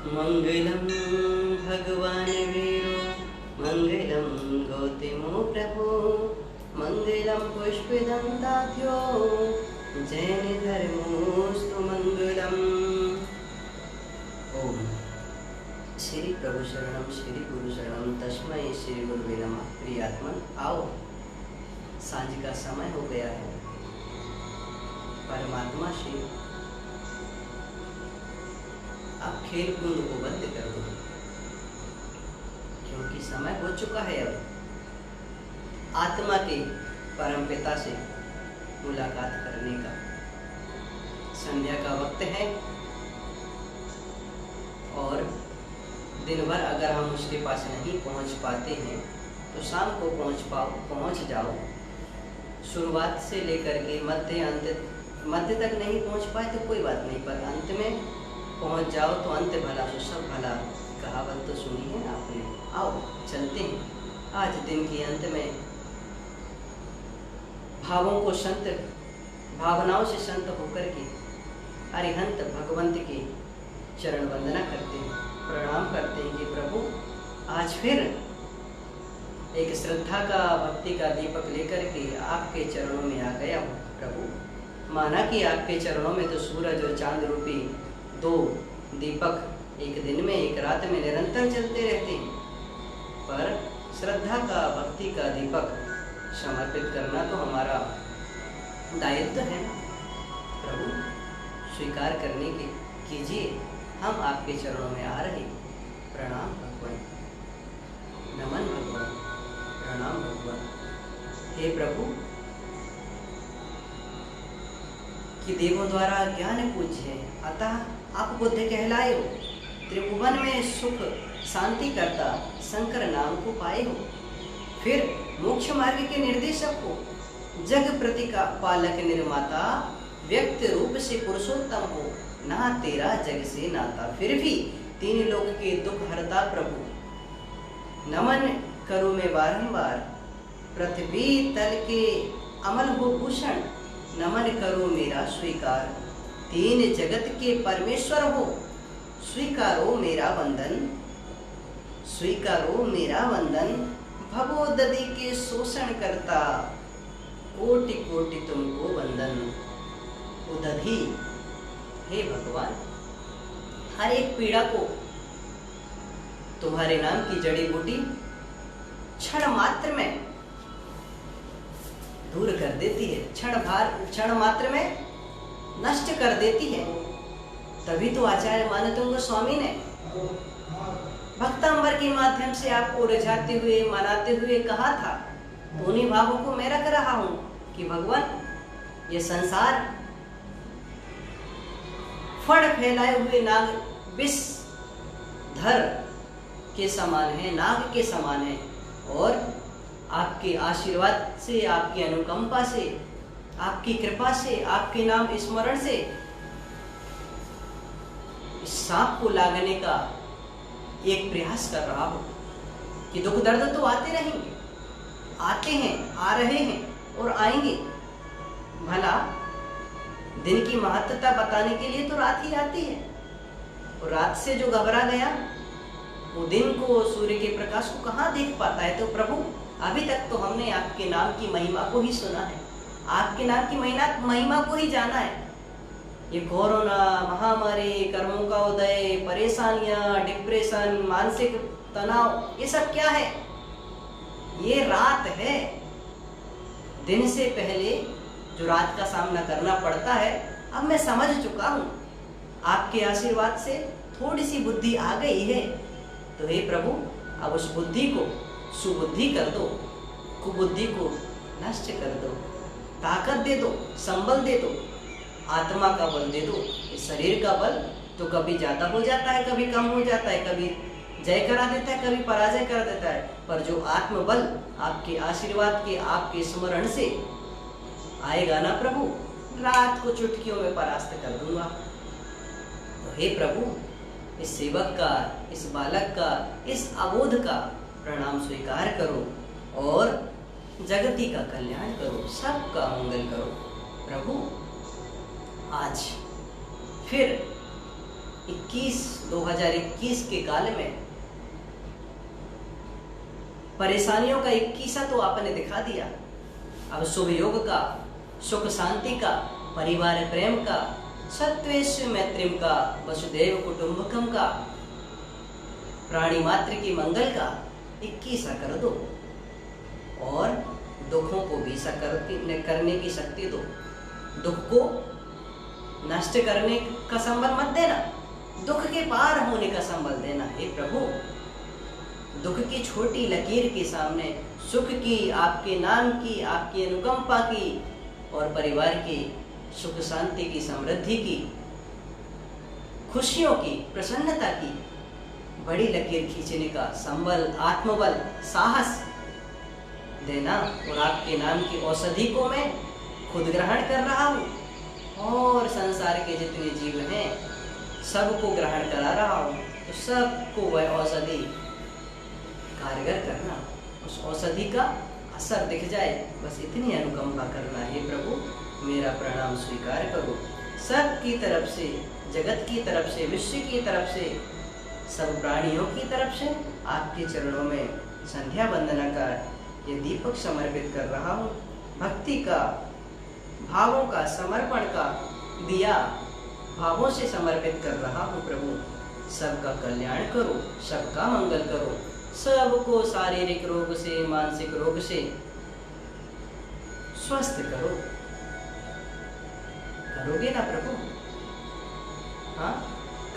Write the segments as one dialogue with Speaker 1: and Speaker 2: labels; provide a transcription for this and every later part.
Speaker 1: मंगलम भगवान वीरो मंगलम गौतमो प्रभु मंगलम पुष्पदंताख्यो जैन धर्मोस्तु मंगलम। ओम श्री प्रभु शरणम श्री गुरु शरणम तस्मै श्री गुरुवे नमः। प्रिय आत्मन आओ, सांझ का समय हो गया है। परमात्मा श्री अब खेल कूद को बंद कर दो, क्योंकि समय हो चुका है अब आत्मा के परम पिता से मुलाकात करने का। संध्या का वक्त है और दिन भर अगर हम उसके पास नहीं पहुंच पाते हैं तो शाम को पहुंच जाओ। शुरुआत से लेकर के मध्य तक नहीं पहुंच पाए तो कोई बात नहीं, पर अंत में पहुंच जाओ तो अंत भला तो सब भला। कहावत तो सुनी है आपने। आओ चलते हैं आज दिन के अंत में। भावनाओं से संत होकर के अरिहंत भगवंत के चरण वंदना करते हैं, प्रणाम करते हैं कि प्रभु आज फिर एक श्रद्धा का भक्ति का दीपक लेकर के आपके चरणों में आ गया हूँ। प्रभु माना कि आपके चरणों में तो सूरज और चांद रूपी दो दीपक एक दिन में एक रात में निरंतर चलते रहते हैं, पर श्रद्धा का भक्ति का दीपक समर्पित करना तो हमारा दायित्व है। प्रभु स्वीकार करने के कीजिए, हम आपके चरणों में आ रहे। प्रणाम भगवान, नमन भगवान, प्रणाम भगवान। हे प्रभु कि देवों द्वारा ज्ञान पूज्य है, अतः आप बुद्ध कहलाए हो। त्रिभुवन में सुख शांति करता शंकर नाम को पाए हो। फिर मोक्ष मार्ग के निर्देशक हो, जग प्रति का पालक निर्माता, व्यक्त रूप से पुरुषोत्तम हो, ना तेरा जग से नाता, फिर भी तीन लोक के दुख हरता प्रभु। नमन करूं मैं बारंबार, पृथ्वी तल के अमल हो भूषण, नमन करो मेरा स्वीकार, तीन जगत के परमेश्वर हो, स्वीकारो मेरा वंदन, स्वीकारो मेरा वंदन। भवोदधि के शोषण करता, कोटि कोटि तुमको वंदन। उदधि, हे भगवान, हर एक पीड़ा को तुम्हारे नाम की जड़ी बूटी क्षण मात्र में दूर कर देती है, क्षण मात्र में नष्ट कर देती है। तभी तो आचार्य मानतुंग स्वामी ने भक्तांबर के माध्यम से आपको रिझाते हुए मनाते हुए कहा था, तो उन्हीं भावों को मैं रख रहा हूं कि भगवान ये संसार फड़ फैलाए हुए नाग विष धर के समान है, नाग के समान है, और आपके आशीर्वाद से, आपकी अनुकंपा से, आपकी कृपा से, आपके नाम स्मरण से इस सांप को लागने का एक प्रयास कर रहा हूं कि दुख दर्द तो आते रहेंगे, आते हैं, आ रहे हैं और आएंगे। भला दिन की महत्ता बताने के लिए तो रात ही आती है, और रात से जो घबरा गया वो दिन को, सूर्य के प्रकाश को कहाँ देख पाता है। तो प्रभु अभी तक तो हमने आपके नाम की महिमा को ही सुना है, आपके नाम की महिमा को ही जाना है। ये कोरोना महामारी, कर्मों का उदय, परेशानियां, डिप्रेशन, मानसिक तनाव, ये सब क्या है? ये रात है। दिन से पहले जो रात का सामना करना पड़ता है, अब मैं समझ चुका हूं। आपके आशीर्वाद से थोड़ी सी बुद्धि आ गई है, तो हे प्रभु अब उस बुद्धि को सुबुद्धि कर दो, कुबुद्धि को नष्ट कर दो, ताकत दे दो, संबल दे दो, आत्मा का बल दे दो। इस शरीर का बल तो कभी ज्यादा हो जाता है, कभी कम हो जाता है, कभी जय करा देता है, कभी पराजय कर देता है, पर जो आत्मबल आपके आशीर्वाद के, आपके स्मरण से आएगा ना प्रभु, रात को चुटकियों में परास्त कर दूंगा। तो हे प्रभु इस सेवक का, इस बालक का, इस अबोध का प्रणाम स्वीकार करो और जगती का कल्याण करो, सबका मंगल करो। प्रभु आज फिर 2021 के काल में परेशानियों का 21 तो आपने दिखा दिया। अब शुभ योग का, सुख शांति का, परिवार प्रेम का, सत्वेश मैत्रिम का, वसुदेव कुटुंबकम का, प्राणी मात्र की मंगल का 21 कर दो और दुखों को भी करने की शक्ति दो। दुख को नष्ट करने का संबल मत देना, दुख के पार होने का संबल देना। हे प्रभु, दुख की छोटी लकीर के सामने सुख की, आपके नाम की, आपकी अनुकंपा की और परिवार की सुख शांति की, समृद्धि की, खुशियों की, प्रसन्नता की बड़ी लकीर खींचने का संबल, आत्मबल, साहस देना। और आपके नाम की औषधि को मैं खुद ग्रहण कर रहा हूँ और संसार के जितने जीव हैं सबको ग्रहण करा रहा हूँ। तो सबको वह औषधि कारगर करना, उस औषधि का असर दिख जाए, बस इतनी अनुकंपा करना। हे प्रभु, मेरा प्रणाम स्वीकार करो। सब की तरफ से, जगत की तरफ से, विश्व की तरफ से, सब प्राणियों की तरफ से आपके चरणों में संध्या वंदना का ये दीपक समर्पित कर रहा हूँ। भक्ति का, भावों का, समर्पण का दिया भावों से समर्पित कर रहा हूँ। प्रभु, सबका कल्याण करो, सबका मंगल करो, सबको शारीरिक रोग से, मानसिक रोग से स्वस्थ करो। करोगे ना प्रभु? हाँ,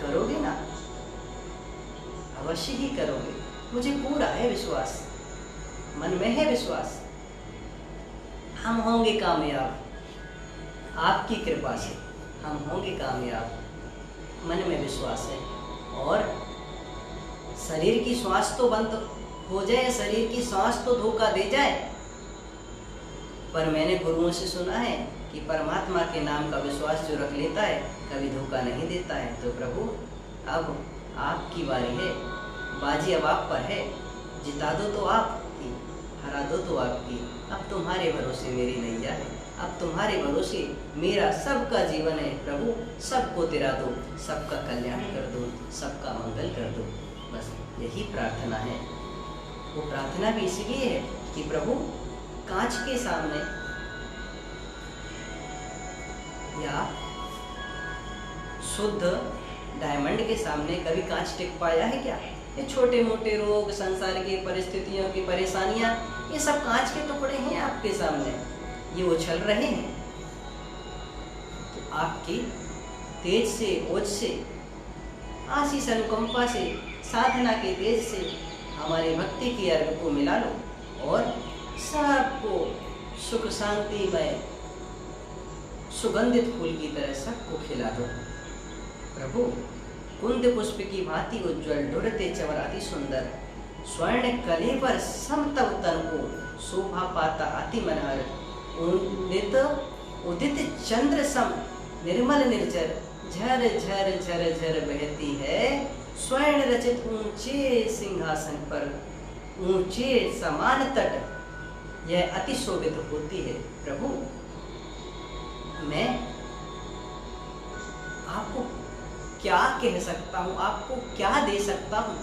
Speaker 1: करोगे ना? अवश्य ही करोगे, मुझे पूरा है विश्वास, मन में है विश्वास। हम होंगे कामयाब, आपकी कृपा से हम होंगे कामयाब, मन में विश्वास है। और शरीर की श्वास तो बंद हो जाए, शरीर की श्वास तो धोखा दे जाए, पर मैंने गुरुओं से सुना है कि परमात्मा के नाम का विश्वास जो रख लेता है कभी धोखा नहीं देता है। तो प्रभु, अब आपकी बारी है, बाजी अब आप पर है। जिता दो तो आपकी, हरा दो तो आपकी। अब तुम्हारे भरोसे मेरी नैया है, अब तुम्हारे भरोसे मेरा सबका जीवन है। प्रभु, सबको तिरा दो, सबका कल्याण कर दो, सबका मंगल कर दो। बस यही प्रार्थना है। वो प्रार्थना भी इसलिए है कि प्रभु, कांच के सामने या शुद्ध डायमंड के सामने कभी कांच टिक पाया है क्या? ये छोटे मोटे रोग, संसार की परिस्थितियों की परेशानियां, ये सब कांच के टुकड़े हैं आपके सामने, ये उछल रहे हैं। तो आपकी तेज से, ओज से, आशीष अनुकंपा से, साधना के तेज से हमारे भक्ति की अर्घ को मिला लो और सबको सुख शांति में सुगंधित फूल की तरह सबको खिला दो। प्रभु, कुंद पुष्प की भांति उज्ज्वल ढुरते चवर अति सुंदर, स्वर्ण कले पर समतव तन को शोभा पाता अति मनहर, उदित चंद्र सम निर्मल निर्जर, झर झर झर झर बहती है स्वर्ण रचित ऊंचे सिंहासन पर, ऊंचे समान तट यह अति शोभित होती है। प्रभु, मैं आपको क्या कह सकता हूँ, आपको क्या दे सकता हूँ?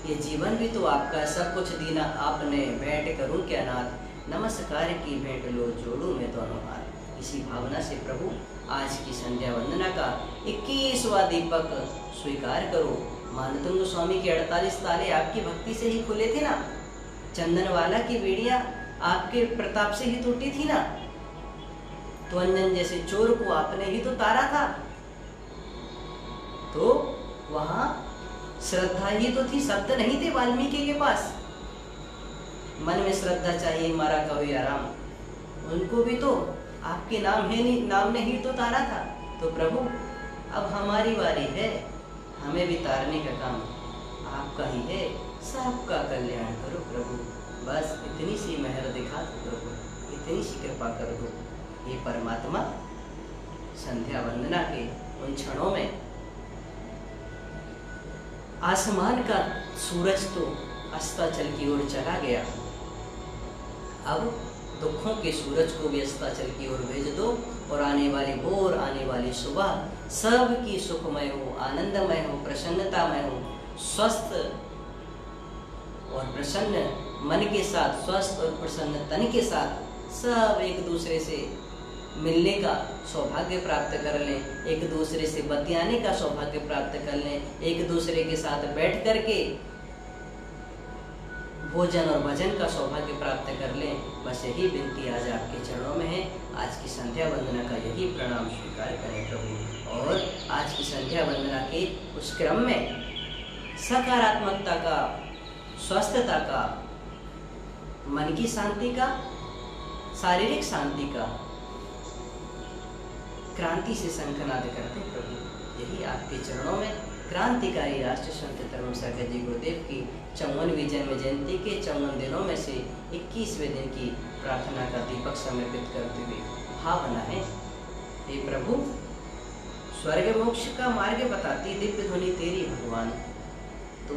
Speaker 1: ये जीवन भी तो आपका है, सब कुछ दीना आपने, भेंट करूं क्या नाथ, नमस्कार की भेंट लो जोड़ू मैं दोनों हाथ। इसी भावना से प्रभु, आज की संध्या वंदना का 21वां दीपक स्वीकार करो। मानतुंग स्वामी के 48 ताले आपकी भक्ति से ही खुले थे ना, चंदन वाला की बेड़ियां आपके प्रताप से ही टूटी थी ना, तो अंजन जैसे चोर को आपने ही तो तारा था। तो वहां श्रद्धा ही तो थी, शब्द नहीं थे वाल्मीकि के पास। मन में श्रद्धा चाहिए, मारा कवि आराम, उनको भी तो आपके नाम है नहीं, नाम ने ही तो तारा था। तो प्रभु, अब हमारी बारी है, हमें भी तारने का काम आपका ही है। सबका कल्याण करो प्रभु, बस इतनी सी मेहर दिखा दो प्रभु, इतनी सी कृपा कर दो। ये परमात्मा संध्या वंदना के उन क्षणों में आसमान का सूरज तो अस्ताचल की ओर चला गया, अब दुखों के सूरज को भी अस्ताचल की ओर भेज दो और आने वाली भोर, आने वाली सुबह सबकी सुखमय हो, आनंदमय हो, प्रसन्नता में हूँ। स्वस्थ और प्रसन्न मन के साथ, स्वस्थ और प्रसन्न तन के साथ सब एक दूसरे से मिलने का सौभाग्य प्राप्त कर लें, एक दूसरे से बतियाने का सौभाग्य प्राप्त कर लें, एक दूसरे के साथ बैठ करके भोजन और भजन का सौभाग्य प्राप्त कर लें। बस यही विनती आज आपके चरणों में है। आज की संध्या वंदना का यही प्रणाम स्वीकार करें प्रभु। और आज की संध्या वंदना के उस क्रम में सकारात्मकता का, स्वस्थता का, मन की शांति का, शारीरिक शांति का, क्रांति से शंखनाद करते प्रभु। यही आपके चरणों में क्रांतिकारी राष्ट्र संत तरुण सागर जी गुरुदेव की 54वीं जन्म जयंती के 54 दिनों में से 21वें दिन की प्रार्थना का दीपक समर्पित करते हुए भावना है। हे प्रभु, स्वर्ग मोक्ष का मार्ग बताती दिव्य ध्वनि तेरी भगवान। तो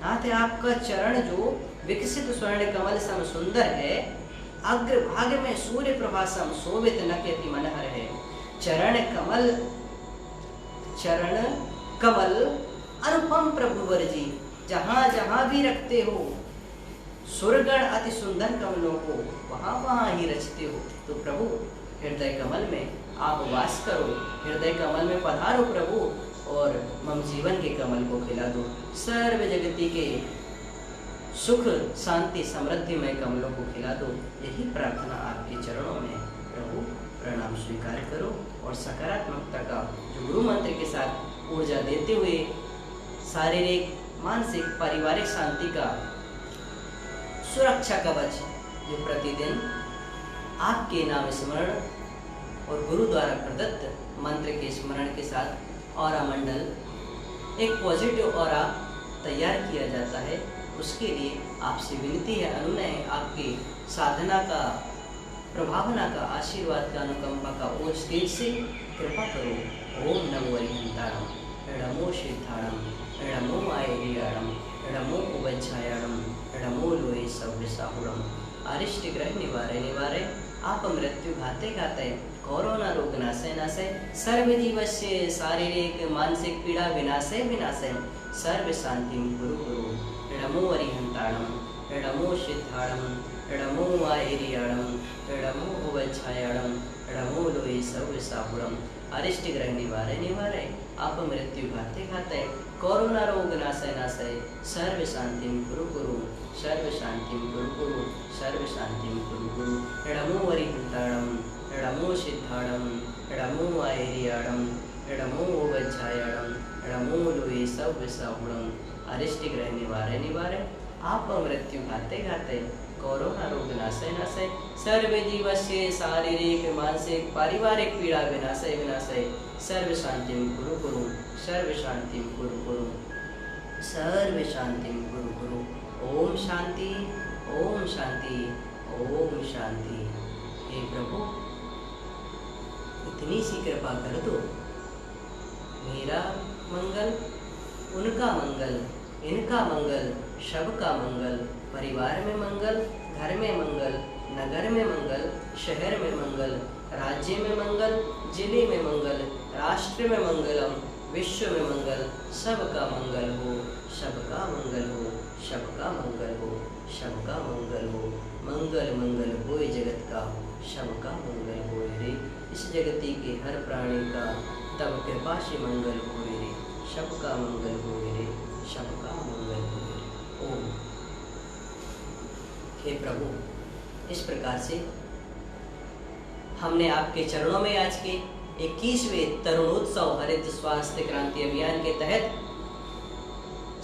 Speaker 1: नाथ आपका चरण जो विकसित स्वर्ण कमल सम सुंदर है, अग्रभाग में सूर्य प्रभा सम शोभित नक्यति मनहर है। चरण कमल अनुपम प्रभु वर जी, जहाँ जहाँ भी रखते हो सुरगण अति सुंदर कमलों को, वहाँ वहाँ ही रचते हो। तो प्रभु हृदय कमल में आप वास करो, हृदय कमल में पधारो प्रभु, और मम जीवन के कमल को खिला दो। सर्व जगती के सुख शांति समृद्धि में कमलों को खिला दो। यही प्रार्थना आपके चरणों में प्रभु। प्रणाम स्वीकार करो और सकारात्मकता का जो गुरु मंत्र के साथ ऊर्जा देते हुए शारीरिक, मानसिक, पारिवारिक शांति का सुरक्षा कवच जो प्रतिदिन आपके नाम स्मरण और गुरु द्वारा प्रदत्त मंत्र के स्मरण के साथ ऑरा मंडल, एक पॉजिटिव ऑरा तैयार किया जाता है। उसके लिए आपसे विनती है, अनुनय है, आपकी साधना का, प्रभावना का, आशीर्वाद का, अनुकंपा का ओज तेज से कृपा करो। ओम नमो अरिहंताणम, नमो सिद्धाणम, नमो आयरियाणम, नमो उवच्छायाणम, नमो लोये सव्यसाहुणम। अरिष्ट ग्रह निवारे निवारे, आप मृत्यु घाते घाते, कोरोना रोग नाशे नाशे, सर्व जीवस्य शारीरिक मानसिक पीड़ा विनाशे विनाशे, सर्व शांति गुरु गुरु। नमो अरिहंताणम, नमो सिद्धाणम, नमो आयरियाणम, नमो उवच्छायाणम, नमो लोये सव्यसाहुणम। अरिष्ट ग्रह निवारे निवारे, आप मृत्यु घाते घाते, कोरोना रोग नाशे नाशे, सर्व शांति गुरु गुरु, सर्व शांति गुरु गुरु, सर्व शांति गुरु गुरु। नमो अरिहंताणम, नमो सिद्धाणम, नमो आयरियाणम, नमो उवच्छायाणम, नमो लोये सव्यसाहुणम। अरिष्ट ग्रह निवारे निवारे, आप मृत्यु घाते घाते, कोरोना रोग नाशे नाशे, सर्व जीवस्य शारीरिक मानसिक पारिवारिक पीड़ा विनाशे विनाशे, सर्व शांति गुरु गुरु, सर्व शांति गुरु गुरु, सर्व शांति गुरु गुरु। ओम शांति, ओम शांति, ओम शांति। हे प्रभु, इतनी सी कृपा कर दो, मेरा मंगल, उनका मंगल, इनका मंगल, सबका मंगल, परिवार में मंगल, घर में मंगल, नगर में मंगल, शहर में मंगल, राज्य में मंगल, जिले में मंगल, राष्ट्र में मंगलम, विश्व में मंगल, सबका मंगल हो, सबका मंगल हो, सबका मंगल हो, सबका मंगल हो। मंगल मंगल होए जगत का, सबका मंगल होए रे। इस जगती के हर प्राणी का तब कृपा से मंगल होए रे, सबका मंगल होए रे, सबका मंगल होए रे। ओम। हे प्रभु, इस प्रकार से हमने आपके चरणों में आज के 21वें तरुणोत्सव हरित स्वास्थ्य क्रांति अभियान के तहत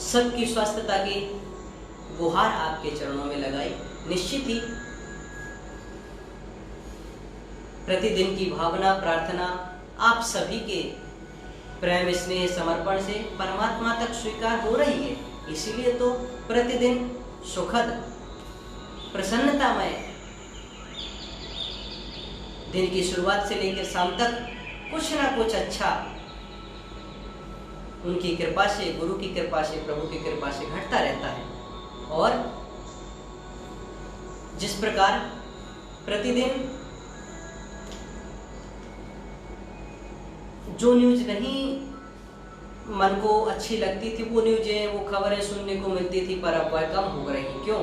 Speaker 1: सबकी स्वस्थता की गुहार आपके चरणों में लगाई। निश्चित ही प्रतिदिन की भावना, प्रार्थना आप सभी के प्रेम, स्नेह, समर्पण से परमात्मा तक स्वीकार हो रही है। इसीलिए तो प्रतिदिन सुखद, प्रसन्नतामय दिन की शुरुआत से लेकर शाम तक कुछ ना कुछ अच्छा उनकी कृपा से, गुरु की कृपा से, प्रभु की कृपा से घटता रहता है। और जिस प्रकार प्रतिदिन जो न्यूज नहीं मन को अच्छी लगती थी वो न्यूज़ें, वो खबरें सुनने को मिलती थी, पर अब वह कम हो रही। क्यों?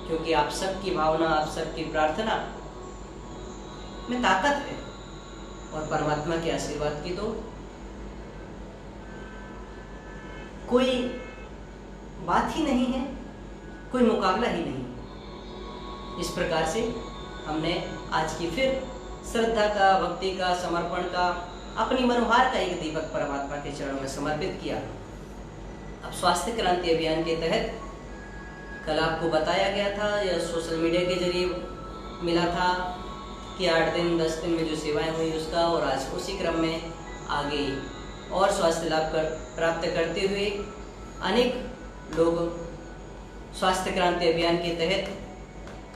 Speaker 1: क्योंकि आप सबकी भावना, आप सबकी प्रार्थना में ताकत है, और परमात्मा के आशीर्वाद की तो कोई बात ही नहीं है, कोई मुकाबला ही नहीं। इस प्रकार से हमने आज की फिर श्रद्धा का, भक्ति का, समर्पण का, अपनी मनोहार का एक दीपक परमात्मा के चरणों में समर्पित किया। अब स्वास्थ्य क्रांति अभियान के तहत कल आपको बताया गया था या सोशल मीडिया के जरिए मिला था कि 8 दिन 10 दिन में जो सेवाएं हुई उसका, और आज उसी क्रम में आगे और स्वास्थ्य लाभ प्राप्त करते हुए अनेक लोग स्वास्थ्य क्रांति अभियान के तहत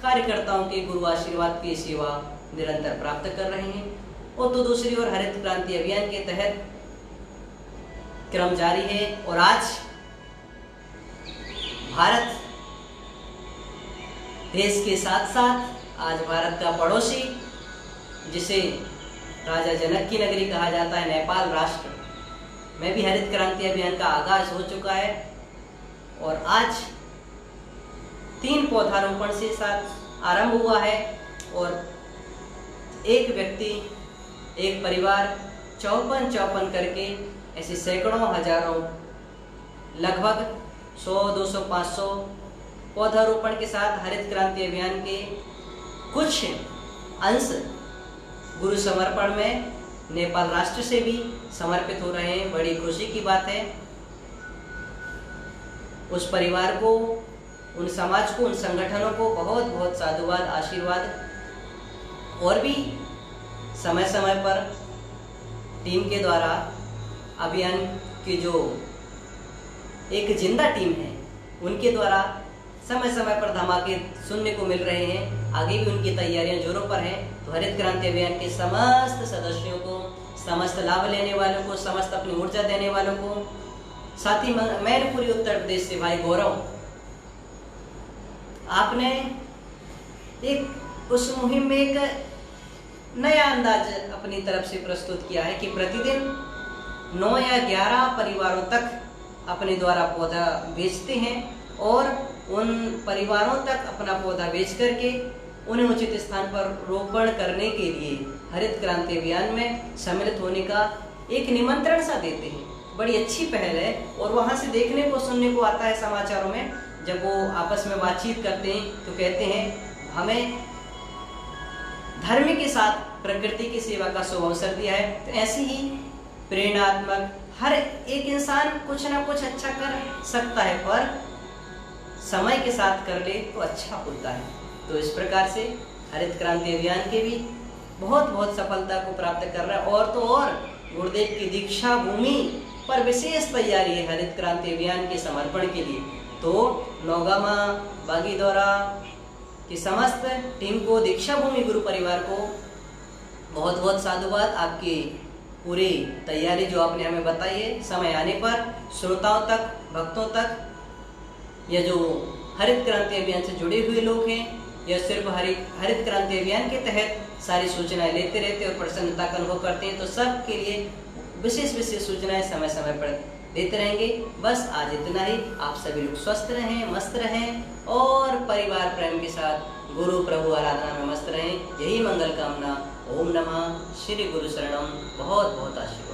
Speaker 1: कार्यकर्ताओं के गुरु आशीर्वाद की सेवा निरंतर प्राप्त कर रहे हैं। और तो दूसरी ओर हरित क्रांति अभियान के तहत क्रम जारी है, और आज भारत देश के साथ साथ आज भारत का पड़ोसी, जिसे राजा जनक की नगरी कहा जाता है, नेपाल राष्ट्र में भी हरित क्रांति अभियान का आगाज हो चुका है। और आज 3 पौधारोपण से साथ आरंभ हुआ है, और एक व्यक्ति, एक परिवार 54 करके ऐसे सैकड़ों, हजारों, लगभग 100, 200, 500 पौधारोपण के साथ हरित क्रांति अभियान के कुछ अंश गुरु समर्पण में नेपाल राष्ट्र से भी समर्पित हो रहे हैं। बड़ी खुशी की बात है। उस परिवार को, उन समाज को, उन संगठनों को बहुत बहुत साधुवाद, आशीर्वाद। और भी समय समय पर टीम के द्वारा अभियान की जो एक जिंदा टीम है, उनके द्वारा समय समय पर धमाके सुनने को मिल रहे हैं। आगे भी उनकी तैयारियां जोरों पर हैं। तो हरित क्रांति अभियान के समस्त सदस्यों को, समस्त लाभ लेने वालों को, समस्त अपनी ऊर्जा देने वालों को, साथ ही मैनपुरी उत्तर प्रदेश से भाई गौरव, आपने एक उस मुहिम में एक नया अंदाज अपनी तरफ से प्रस्तुत किया है कि प्रतिदिन 9 या 11 परिवारों तक अपने द्वारा पौधा बेचते हैं, और उन परिवारों तक अपना पौधा बेच करके उन्हें उचित स्थान पर रोपण करने के लिए हरित क्रांति अभियान में सम्मिलित होने का एक निमंत्रण सा देते हैं। बड़ी अच्छी पहल है। और वहाँ से देखने को, सुनने को आता है समाचारों में, जब वो आपस में बातचीत करते हैं तो कहते हैं हमें धर्म के साथ प्रकृति की सेवा का शुभ अवसर दिया है। तो ऐसी ही प्रेरणात्मक हर एक इंसान कुछ ना कुछ अच्छा कर सकता है, पर समय के साथ कर ले तो अच्छा होता है। तो इस प्रकार से हरित क्रांति अभियान के भी बहुत बहुत सफलता को प्राप्त कर रहा है। और तो और गुरुदेव की दीक्षा भूमि पर विशेष तैयारी है हरित क्रांति अभियान के समर्पण के लिए। तो नौगामा, बागीदौरा की समस्त टीम को, दीक्षा भूमि गुरु परिवार को बहुत बहुत साधुवाद। आपकी पूरी तैयारी जो आपने हमें बताई है, समय आने पर श्रोताओं तक, भक्तों तक, या जो हरित क्रांति अभियान से जुड़े हुए लोग हैं, या सिर्फ हरित क्रांति अभियान के तहत सारी सूचनाएं लेते रहते और प्रसन्नता का अनुभव करते हैं, तो सबके लिए विशेष विशेष सूचनाएं समय समय पर देते रहेंगे। बस आज इतना ही। आप सभी लोग स्वस्थ रहें, मस्त रहें, और परिवार प्रेम के साथ गुरु प्रभु आराधना में मस्त रहें। यही मंगल कामना। ओम नमः श्री गुरु शरणम। बहुत बहुत आशीर्वाद।